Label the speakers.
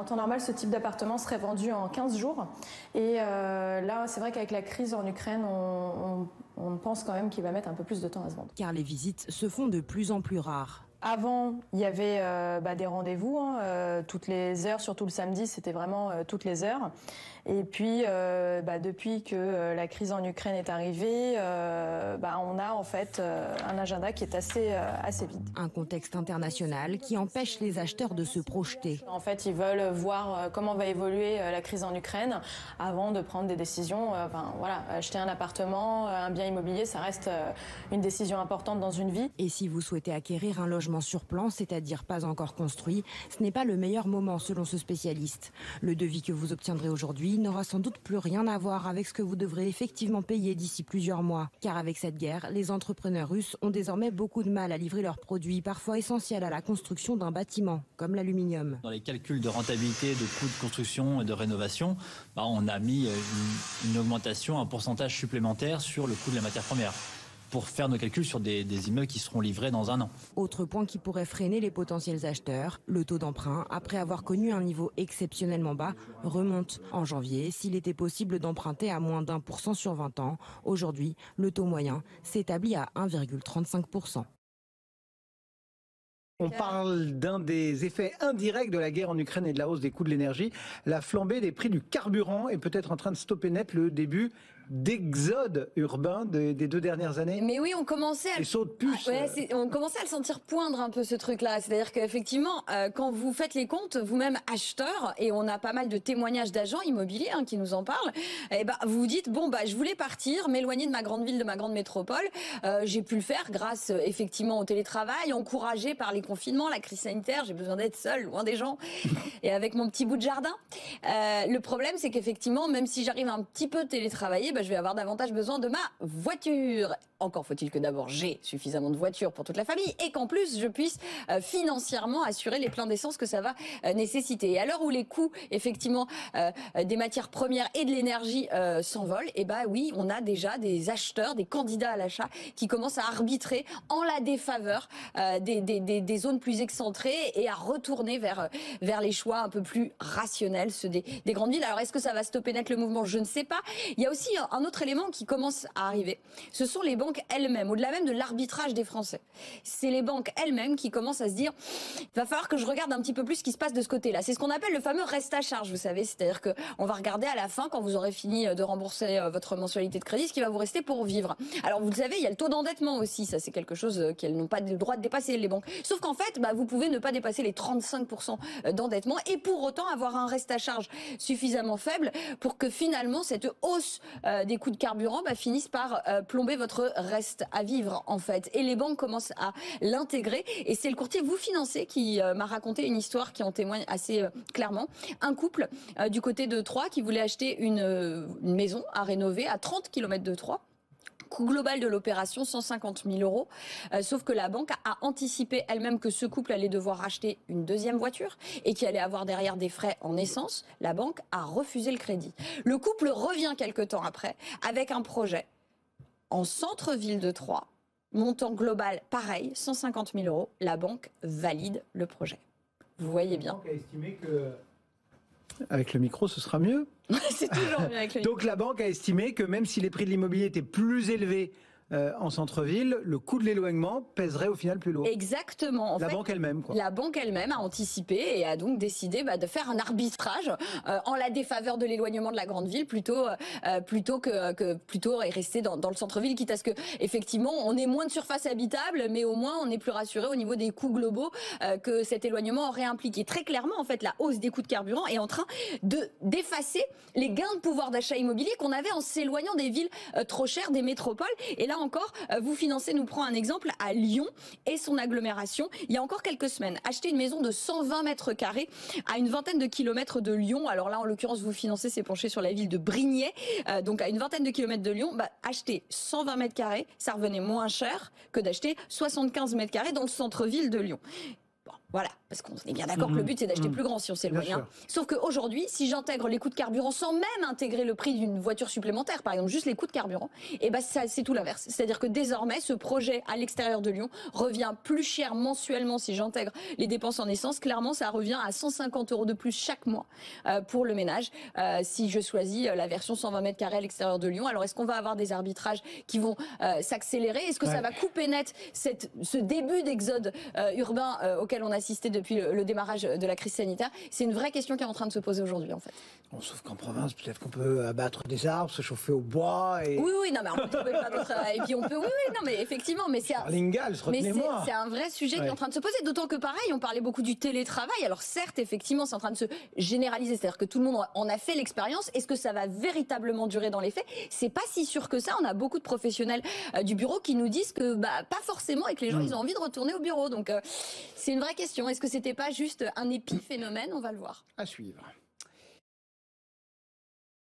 Speaker 1: En temps normal, ce type d'appartement serait vendu en 15 jours. Et là, c'est vrai qu'avec la crise en Ukraine, on pense quand même qu'il va mettre un peu plus de temps à se vendre.
Speaker 2: Car les visites se font de plus en plus rares.
Speaker 1: Avant, il y avait des rendez-vous, toutes les heures, surtout le samedi, c'était vraiment toutes les heures. Et puis, depuis que la crise en Ukraine est arrivée, on a en fait un agenda qui est assez vide.
Speaker 2: Un contexte international qui empêche les acheteurs de se projeter.
Speaker 1: En fait, ils veulent voir comment va évoluer la crise en Ukraine avant de prendre des décisions. Acheter un appartement, un bien immobilier, ça reste une décision importante dans une vie.
Speaker 2: Et si vous souhaitez acquérir un logement sur plan, c'est-à-dire pas encore construit, ce n'est pas le meilleur moment selon ce spécialiste. Le devis que vous obtiendrez aujourd'hui n'aura sans doute plus rien à voir avec ce que vous devrez effectivement payer d'ici plusieurs mois. Car avec cette guerre, les entrepreneurs russes ont désormais beaucoup de mal à livrer leurs produits, parfois essentiels à la construction d'un bâtiment, comme l'aluminium.
Speaker 3: Dans les calculs de rentabilité, de coûts de construction et de rénovation, on a mis une augmentation, un pourcentage supplémentaire sur le coût de la matière première, pour faire nos calculs sur des immeubles qui seront livrés dans un an.
Speaker 2: Autre point qui pourrait freiner les potentiels acheteurs, le taux d'emprunt, après avoir connu un niveau exceptionnellement bas, remonte. En janvier, s'il était possible d'emprunter à moins d'1% sur 20 ans, aujourd'hui, le taux moyen s'établit à 1,35%.
Speaker 4: On parle d'un des effets indirects de la guerre en Ukraine et de la hausse des coûts de l'énergie. La flambée des prix du carburant est peut-être en train de stopper net le début d'exode urbain des 2 dernières années.
Speaker 5: Mais oui, on commençait à on commençait à le sentir poindre un peu ce truc-là. C'est-à-dire qu'effectivement, quand vous faites les comptes, vous-même acheteur, et on a pas mal de témoignages d'agents immobiliers qui nous en parlent, vous vous dites, je voulais partir, m'éloigner de ma grande ville, de ma grande métropole. J'ai pu le faire grâce effectivement au télétravail, encouragé par les confinements, la crise sanitaire, j'ai besoin d'être seule, loin des gens, et avec mon petit bout de jardin. Le problème, c'est qu'effectivement, même si j'arrive un petit peu télétravailler, je vais avoir davantage besoin de ma voiture. Encore faut-il que d'abord j'ai suffisamment de voitures pour toute la famille et qu'en plus je puisse financièrement assurer les pleins d'essence que ça va nécessiter. Et à l'heure où les coûts effectivement des matières premières et de l'énergie s'envolent, oui, on a déjà des acheteurs, des candidats à l'achat qui commencent à arbitrer en la défaveur des zones plus excentrées et à retourner vers les choix un peu plus rationnels, ceux des grandes villes. Alors est-ce que ça va stopper net le mouvement? Je ne sais pas. Il y a aussi un autre élément qui commence à arriver. Ce sont les banques elles-mêmes, au-delà même de l'arbitrage des Français. C'est les banques elles-mêmes qui commencent à se dire, il va falloir que je regarde un petit peu plus ce qui se passe de ce côté-là. C'est ce qu'on appelle le fameux reste à charge, vous savez. C'est-à-dire qu'on va regarder à la fin, quand vous aurez fini de rembourser votre mensualité de crédit, ce qui va vous rester pour vivre. Alors vous le savez, il y a le taux d'endettement aussi. Ça, c'est quelque chose qu'elles n'ont pas le droit de dépasser, les banques. Sauf qu'en fait, vous pouvez ne pas dépasser les 35% d'endettement et pour autant avoir un reste à charge suffisamment faible pour que finalement cette hausse des coûts de carburant finissent par plomber votre reste à vivre en fait. Et les banques commencent à l'intégrer et c'est le courtier Vous Financez qui m'a raconté une histoire qui en témoigne assez clairement. Un couple du côté de Troyes qui voulait acheter une maison à rénover à 30 km de Troyes. Coût global de l'opération, 150 000 euros. Sauf que la banque a anticipé elle-même que ce couple allait devoir acheter une deuxième voiture et qu'il allait avoir derrière des frais en essence. La banque a refusé le crédit. Le couple revient quelque temps après avec un projet en centre-ville de Troyes. Montant global pareil, 150 000 euros. La banque valide le projet. Vous voyez bien.
Speaker 4: La banque a estimé que... Avec le micro, ce sera mieux.
Speaker 5: C'est toujours mieux avec le micro.
Speaker 4: Donc la banque a estimé que même si les prix de l'immobilier étaient plus élevés en centre-ville, le coût de l'éloignement pèserait au final plus lourd.
Speaker 5: Exactement.
Speaker 4: La banque elle-même, quoi.
Speaker 5: La banque elle-même a anticipé et a donc décidé de faire un arbitrage en la défaveur de l'éloignement de la grande ville plutôt et rester dans le centre-ville, quitte à ce que effectivement on ait moins de surface habitable, mais au moins on est plus rassuré au niveau des coûts globaux que cet éloignement aurait impliqué. Très clairement, en fait, la hausse des coûts de carburant est en train d'effacer les gains de pouvoir d'achat immobilier qu'on avait en s'éloignant des villes trop chères, des métropoles. Et là encore, Vous Financez nous prend un exemple à Lyon et son agglomération. Il y a encore quelques semaines, acheter une maison de 120 mètres carrés à une vingtaine de kilomètres de Lyon. Alors là, en l'occurrence, Vous Financez s'est penché sur la ville de Brignais, donc à une vingtaine de kilomètres de Lyon. Acheter 120 mètres carrés, ça revenait moins cher que d'acheter 75 mètres carrés dans le centre-ville de Lyon. Bon, voilà. parce qu'on est bien d'accord que le but c'est d'acheter plus grand si on s'éloigne. Sauf qu'aujourd'hui, si j'intègre les coûts de carburant sans même intégrer le prix d'une voiture supplémentaire, par exemple juste les coûts de carburant, et ben c'est tout l'inverse. C'est-à-dire que désormais, ce projet à l'extérieur de Lyon revient plus cher mensuellement si j'intègre les dépenses en essence. Clairement, ça revient à 150 € de plus chaque mois pour le ménage si je choisis la version 120 mètres carrés à l'extérieur de Lyon. Alors, est-ce qu'on va avoir des arbitrages qui vont s'accélérer? Est-ce que ça va couper net ce début d'exode urbain auquel on assistait depuis le démarrage de la crise sanitaire? C'est une vraie question qui est en train de se poser aujourd'hui, en fait.
Speaker 4: Bon, sauf qu'en province, peut-être qu'on peut abattre des arbres, se chauffer au bois. Et...
Speaker 5: Oui, non, mais on peut trouver plein d'autres. Et puis on peut, non, mais effectivement, mais c'est un vrai sujet qui est en train de se poser. D'autant que pareil, on parlait beaucoup du télétravail. Alors certes, effectivement, c'est en train de se généraliser, c'est-à-dire que tout le monde en a fait l'expérience. Est-ce que ça va véritablement durer dans les faits? C'est pas si sûr que ça. On a beaucoup de professionnels du bureau qui nous disent que pas forcément et que les gens ils ont envie de retourner au bureau. Donc c'est une vraie question. Est-ce que c'était pas juste un épiphénomène? On va le voir.
Speaker 4: À suivre.